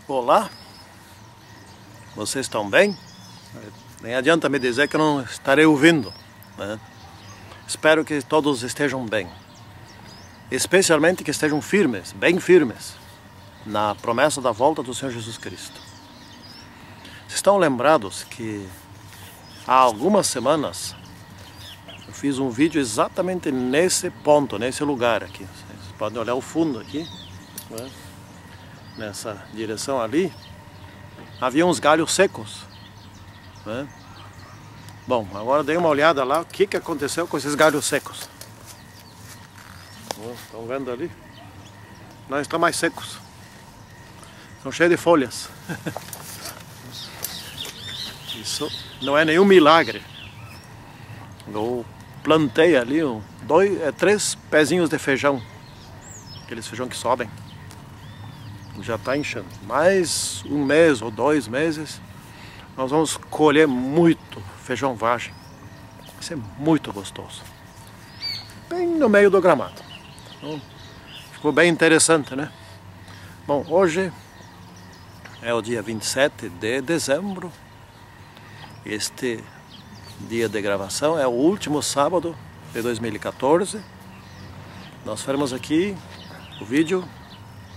Olá, vocês estão bem? Nem adianta me dizer que eu não estarei ouvindo, né? Espero que todos estejam bem, especialmente que estejam firmes, bem firmes, na promessa da volta do Senhor Jesus Cristo. Vocês estão lembrados que há algumas semanas eu fiz um vídeo exatamente nesse ponto, nesse lugar aqui. Vocês podem olhar o fundo aqui, né? Nessa direção ali, havia uns galhos secos, né? Bom, agora dei uma olhada lá, o que aconteceu com esses galhos secos. Estão vendo ali? Não estão mais secos, estão cheios de folhas. Isso não é nenhum milagre. Eu plantei ali três pezinhos de feijão, aqueles feijão que sobem. Já está inchando. Mais um mês ou 2 meses nós vamos colher muito feijão vagem. Vai ser muito gostoso. Bem no meio do gramado. Então, ficou bem interessante, né? Bom, hoje é o dia 27 de dezembro. Este dia de gravação é o último sábado de 2014. Nós faremos aqui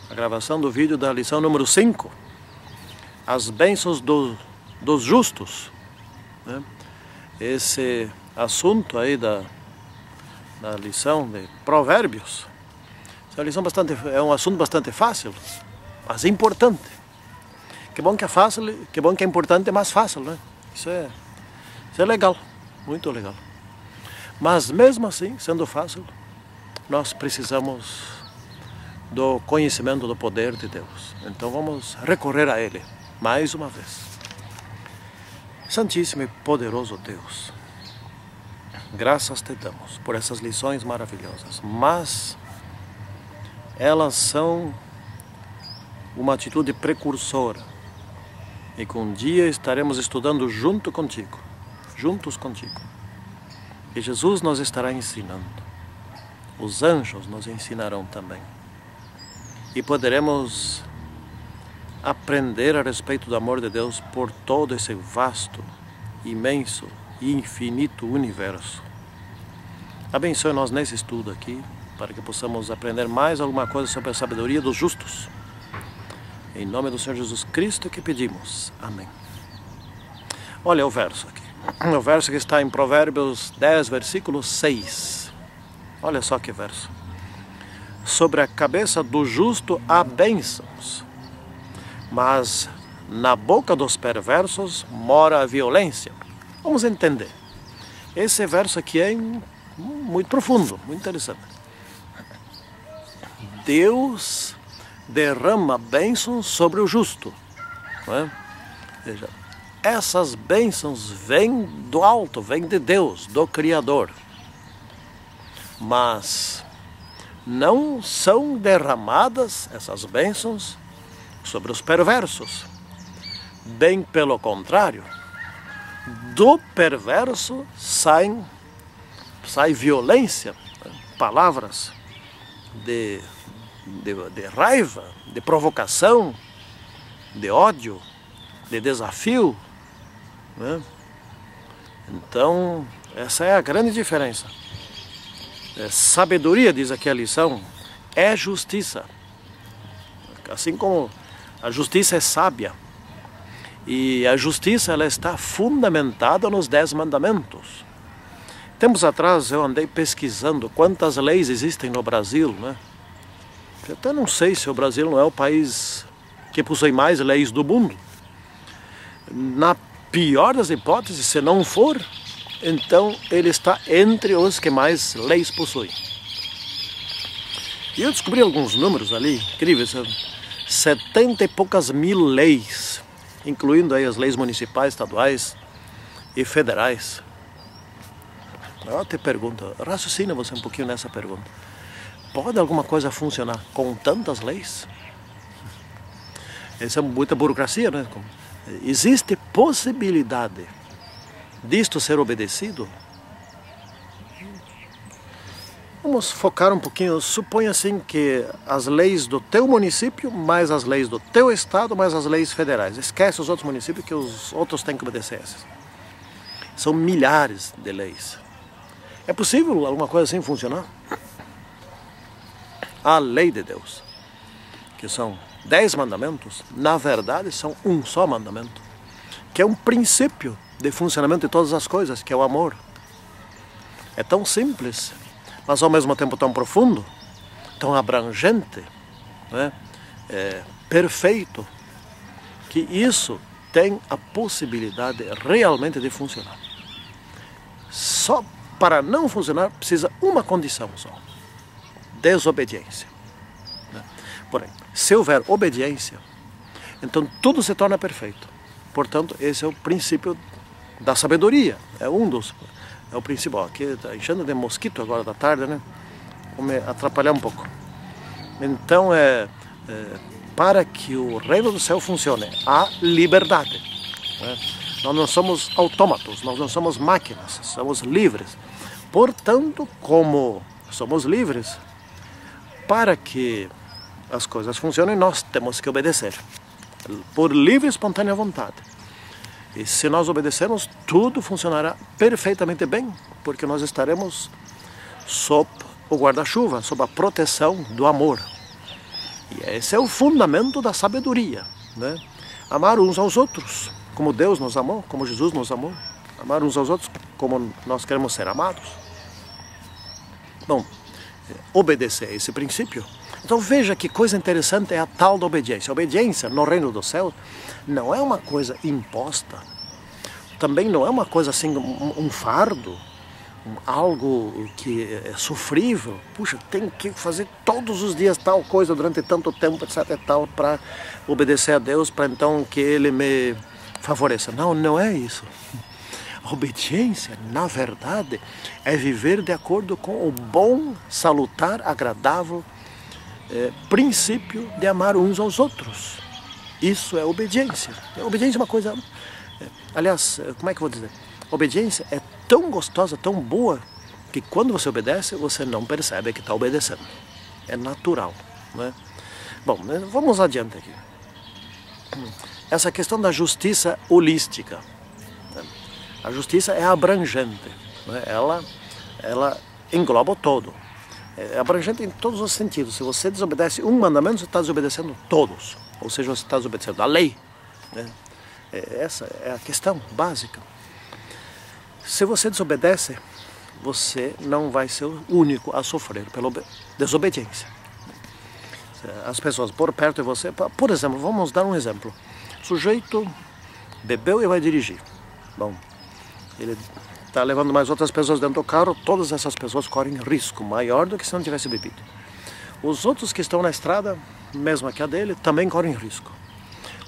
a gravação do vídeo da lição número 5, as bênçãos dos justos, né? Esse assunto aí da lição de Provérbios é um assunto bastante fácil, mas importante. Que bom que é fácil, que bom que é importante, é mais fácil, né? Isso é legal, muito legal. Mas mesmo assim, sendo fácil, nós precisamos do conhecimento do poder de Deus. Então vamos recorrer a Ele mais uma vez. Santíssimo e poderoso Deus, graças te damos por essas lições maravilhosas, mas elas são uma atitude precursora e que um dia estaremos estudando juntos contigo. E Jesus nos estará ensinando, os anjos nos ensinarão também. E poderemos aprender a respeito do amor de Deus por todo esse vasto, imenso e infinito universo. Abençoe-nos nesse estudo aqui, para que possamos aprender mais alguma coisa sobre a sabedoria dos justos. Em nome do Senhor Jesus Cristo que pedimos. Amém. Olha o verso aqui. O verso que está em Provérbios 10, versículo 6. Olha só que verso. Sobre a cabeça do justo há bênçãos, mas na boca dos perversos mora a violência. Vamos entender. Esse verso aqui é muito profundo, muito interessante. Deus derrama bênçãos sobre o justo, não é? Veja, essas bênçãos vêm do alto, vêm de Deus, do Criador. Mas não são derramadas essas bênçãos sobre os perversos. Bem pelo contrário, do perverso sai violência, palavras de raiva, de provocação, de ódio, de desafio, né? Então, essa é a grande diferença. Sabedoria, diz aqui a lição, é justiça. Assim como a justiça é sábia. E a justiça ela está fundamentada nos 10 mandamentos. Tempos atrás eu andei pesquisando quantas leis existem no Brasil, né? Eu até não sei se o Brasil não é o país que possui mais leis do mundo. Na pior das hipóteses, se não for, então ele está entre os que mais leis possuem. E eu descobri alguns números ali, incríveis, 70 e poucas mil leis, incluindo aí as leis municipais, estaduais e federais. Eu te pergunto, raciocina você um pouquinho nessa pergunta. Pode alguma coisa funcionar com tantas leis? Essa é muita burocracia, né? Existe possibilidade disto ser obedecido? Vamos focar um pouquinho, suponha assim que as leis do teu município, mais as leis do teu estado, mais as leis federais. Esquece os outros municípios que os outros têm que obedecer essas. São milhares de leis. É possível alguma coisa assim funcionar? A lei de Deus, que são 10 mandamentos, na verdade são um só mandamento, que é um princípio de funcionamento de todas as coisas, que é o amor. É tão simples, mas ao mesmo tempo tão profundo, tão abrangente, né? Perfeito, que isso tem a possibilidade realmente de funcionar. Só para não funcionar precisa uma condição só: desobediência. Porém, se houver obediência, então tudo se torna perfeito. Portanto, esse é o princípio da sabedoria. É o princípio. Ó, aqui está enchendo de mosquito agora da tarde, né? Vou me atrapalhar um pouco. Então, para que o reino do céu funcione, há liberdade, né? Nós não somos autômatos, nós não somos máquinas, somos livres. Portanto, como somos livres, para que as coisas funcionem, nós temos que obedecer, por livre e espontânea vontade. E se nós obedecermos, tudo funcionará perfeitamente bem, porque nós estaremos sob o guarda-chuva, sob a proteção do amor. E esse é o fundamento da sabedoria, né? Amar uns aos outros, como Deus nos amou, como Jesus nos amou. Amar uns aos outros como nós queremos ser amados. Bom, obedecer a esse princípio. Então veja que coisa interessante é a tal da obediência. A obediência no reino do céu não é uma coisa imposta. Também não é uma coisa assim, um fardo, algo que é sofrível. Puxa, tem que fazer todos os dias tal coisa durante tanto tempo, etc. e tal, para obedecer a Deus, para então que Ele me favoreça. Não, não é isso. A obediência, na verdade, é viver de acordo com o bom, salutar, agradável princípio de amar uns aos outros. Isso é obediência. A obediência é uma coisa... aliás, como é que eu vou dizer? A obediência é tão gostosa, tão boa, que quando você obedece, você não percebe que está obedecendo. É natural, né? Bom, vamos adiante aqui. Essa questão da justiça holística. A justiça é abrangente, né? Ela engloba o todo. É abrangente em todos os sentidos. Se você desobedece um mandamento, você está desobedecendo todos. Ou seja, você está desobedecendo a lei, né? Essa é a questão básica. Se você desobedece, você não vai ser o único a sofrer pela desobediência. As pessoas por perto de você, por exemplo, vamos dar um exemplo. O sujeito bebeu e vai dirigir. Bom, ele está levando mais outras pessoas dentro do carro, todas essas pessoas correm risco maior do que se não tivesse bebido. Os outros que estão na estrada, mesmo que a dele, também correm risco.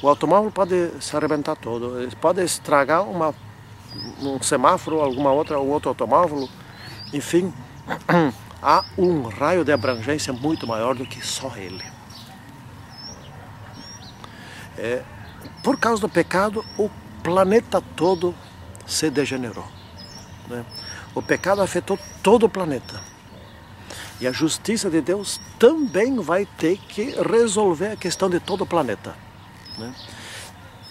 O automóvel pode se arrebentar todo, ele pode estragar um semáforo, um outro automóvel, enfim, há um raio de abrangência muito maior do que só ele. Por causa do pecado, o planeta todo se degenerou, né? O pecado afetou todo o planeta. E a justiça de Deus também vai ter que resolver a questão de todo o planeta, né?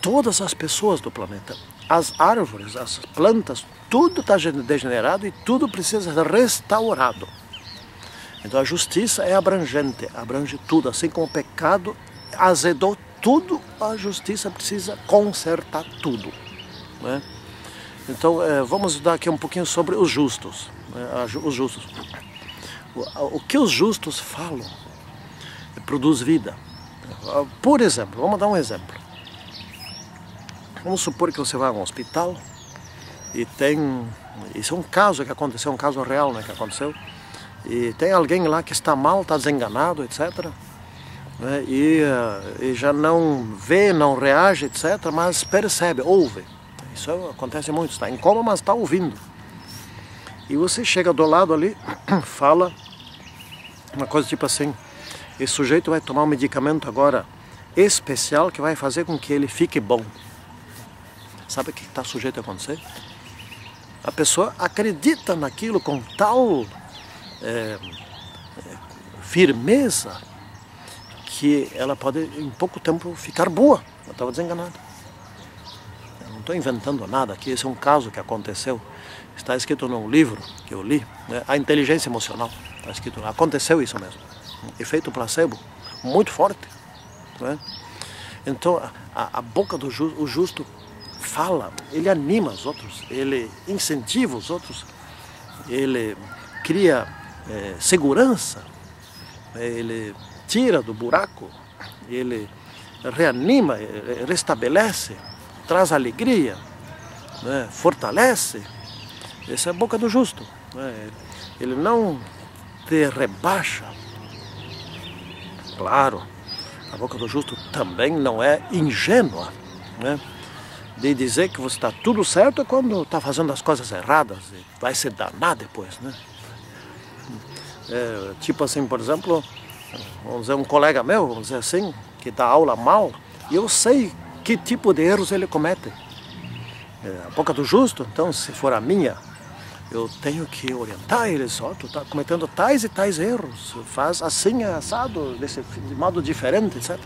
Todas as pessoas do planeta, as árvores, as plantas, tudo está degenerado e tudo precisa ser restaurado. Então a justiça é abrangente, abrange tudo. Assim como o pecado azedou tudo, a justiça precisa consertar tudo, né? Então vamos estudar aqui um pouquinho sobre os justos, né? Os justos. O que os justos falam produz vida. Por exemplo, vamos dar um exemplo. Vamos supor que você vai a um hospital e isso é um caso que aconteceu, um caso real, né, que aconteceu. E tem alguém lá que está mal, está desenganado, etc. Né, e já não vê, não reage, etc. Mas percebe, ouve. Isso acontece muito, está em coma, mas está ouvindo. E você chega do lado ali, fala uma coisa tipo assim: esse sujeito vai tomar um medicamento agora especial que vai fazer com que ele fique bom. Sabe o que está sujeito a acontecer? A pessoa acredita naquilo com tal firmeza que ela pode em pouco tempo ficar boa. Eu estava desenganado. Eu não estou inventando nada aqui, esse é um caso que aconteceu. Está escrito num livro que eu li, né? A Inteligência Emocional. Está escrito, aconteceu isso mesmo. Efeito placebo, muito forte. Né? Então, a boca do justo fala, ele anima os outros, ele incentiva os outros, ele cria segurança, ele tira do buraco, ele reanima, restabelece, traz alegria, né? Fortalece. Essa é a boca do justo. Né? Ele não te rebaixa. Claro, a boca do justo também não é ingênua, né? De dizer que você está tudo certo quando está fazendo as coisas erradas e vai se danar depois, né? Tipo assim, por exemplo, vamos dizer, um colega meu, vamos dizer assim, que dá aula mal, e eu sei que tipo de erros ele comete. A boca do justo, então, se for a minha, eu tenho que orientar eles, ó, tu está cometendo tais e tais erros, faz assim, assado, de modo diferente, etc.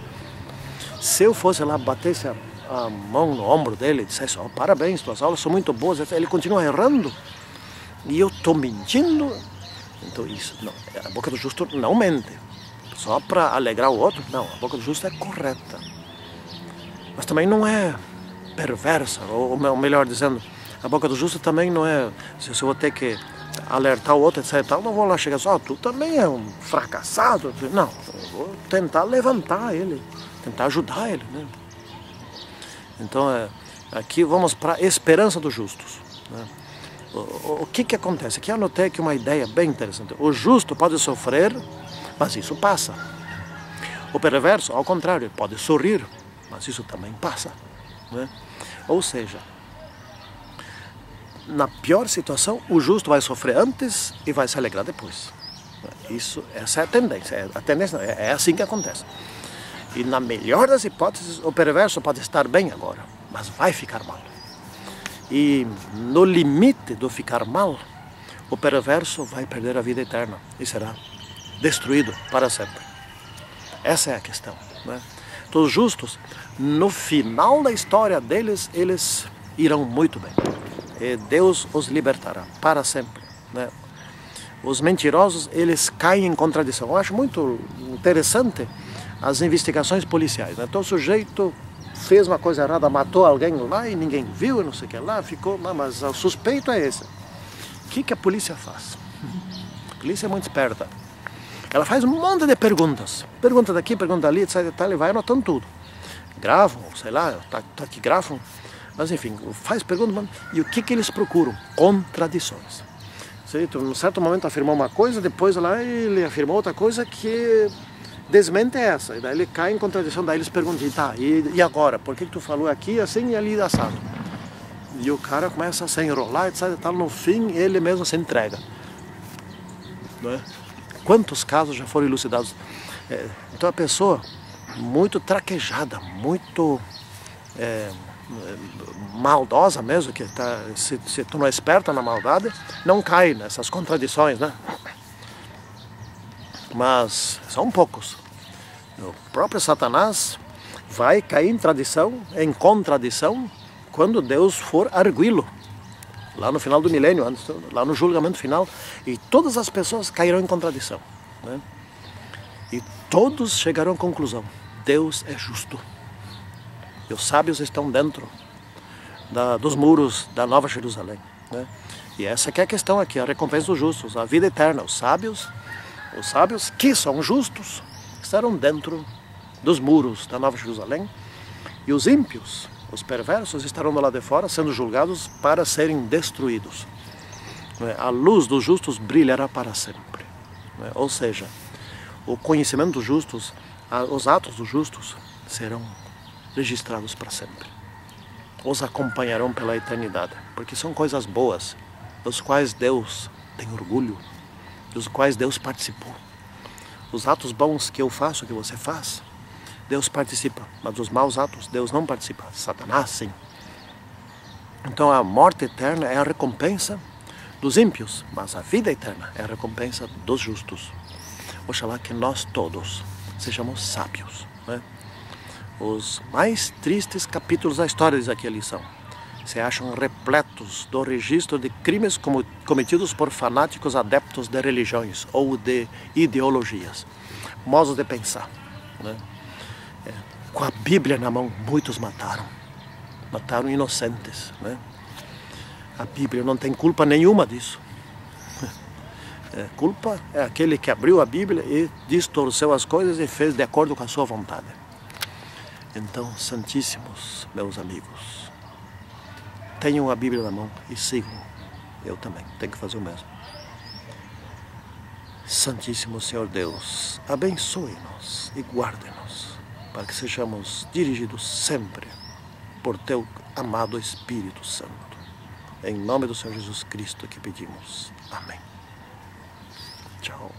Se eu fosse lá, batesse a mão no ombro dele e dissesse, ó, parabéns, tuas aulas são muito boas, ele continua errando, e eu estou mentindo, então isso, não, a boca do justo não mente, só para alegrar o outro, não, a boca do justo é correta, mas também não é perversa, ou melhor dizendo, a boca do justo também não é, se eu vou ter que alertar o outro, etc. Não vou lá chegar só, tu também é um fracassado. Não, eu vou tentar levantar ele, tentar ajudar ele. Né? Então, aqui vamos para a esperança dos justos. Né? O que acontece? Aqui eu anotei aqui uma ideia bem interessante. O justo pode sofrer, mas isso passa. O perverso, ao contrário, pode sorrir, mas isso também passa. Né? Ou seja, na pior situação, o justo vai sofrer antes e vai se alegrar depois. Essa é a tendência. É assim que acontece. E na melhor das hipóteses, o perverso pode estar bem agora, mas vai ficar mal. E no limite do ficar mal, o perverso vai perder a vida eterna e será destruído para sempre. Essa é a questão. Né? Então, os justos, no final da história deles, eles irão muito bem. E Deus os libertará para sempre. Né? Os mentirosos, eles caem em contradição. Eu acho muito interessante as investigações policiais. Né? Então o sujeito fez uma coisa errada, matou alguém lá e ninguém viu, não sei o que lá, ficou, mas o suspeito é esse. O que a polícia faz? A polícia é muito esperta. Ela faz um monte de perguntas. Pergunta daqui, pergunta ali, etc. E vai anotando tudo. Gravam, sei lá, taquigrafam. Mas enfim, faz perguntas, e o que eles procuram? Contradições. Em um certo momento afirmou uma coisa, depois lá ele afirmou outra coisa que desmente essa. E daí ele cai em contradição, daí eles perguntam, tá, e agora? Por que tu falou aqui assim e ali assado? E o cara começa a se enrolar, etc. No fim ele mesmo se entrega. Não é? Quantos casos já foram elucidados? Então a pessoa muito traquejada, muito maldosa mesmo, que se tornou esperta na maldade, não cai nessas contradições, né? Mas são poucos. O próprio Satanás vai cair em contradição, quando Deus for arguí-lo, lá no final do milênio, lá no julgamento final, e todas as pessoas cairão em contradição, né? E todos chegarão à conclusão: Deus é justo. E os sábios estão dentro dos muros da Nova Jerusalém. Né? E essa que é a questão aqui, a recompensa dos justos, a vida eterna. Os sábios que são justos, estarão dentro dos muros da Nova Jerusalém. E os ímpios, os perversos, estarão do lado de fora, sendo julgados para serem destruídos. A luz dos justos brilhará para sempre. Ou seja, o conhecimento dos justos, os atos dos justos serão registrados para sempre. Os acompanharão pela eternidade, porque são coisas boas, das quais Deus tem orgulho, dos quais Deus participou. Os atos bons que eu faço, que você faz, Deus participa, mas dos maus atos Deus não participa. Satanás sim. Então a morte eterna é a recompensa dos ímpios, mas a vida eterna é a recompensa dos justos. Oxalá que nós todos sejamos sábios, né? Os mais tristes capítulos da história, diz aqui a lição, se acham repletos do registro de crimes cometidos por fanáticos adeptos de religiões ou de ideologias, modos de pensar, né? Com a Bíblia na mão, muitos mataram inocentes, né? A Bíblia não tem culpa nenhuma disso. Culpa é aquele que abriu a Bíblia e distorceu as coisas e fez de acordo com a sua vontade. Então, santíssimos meus amigos, tenham a Bíblia na mão e sigam. Eu também tenho que fazer o mesmo. Santíssimo Senhor Deus, abençoe-nos e guarde-nos, para que sejamos dirigidos sempre por Teu amado Espírito Santo. Em nome do Senhor Jesus Cristo que pedimos. Amém. Tchau.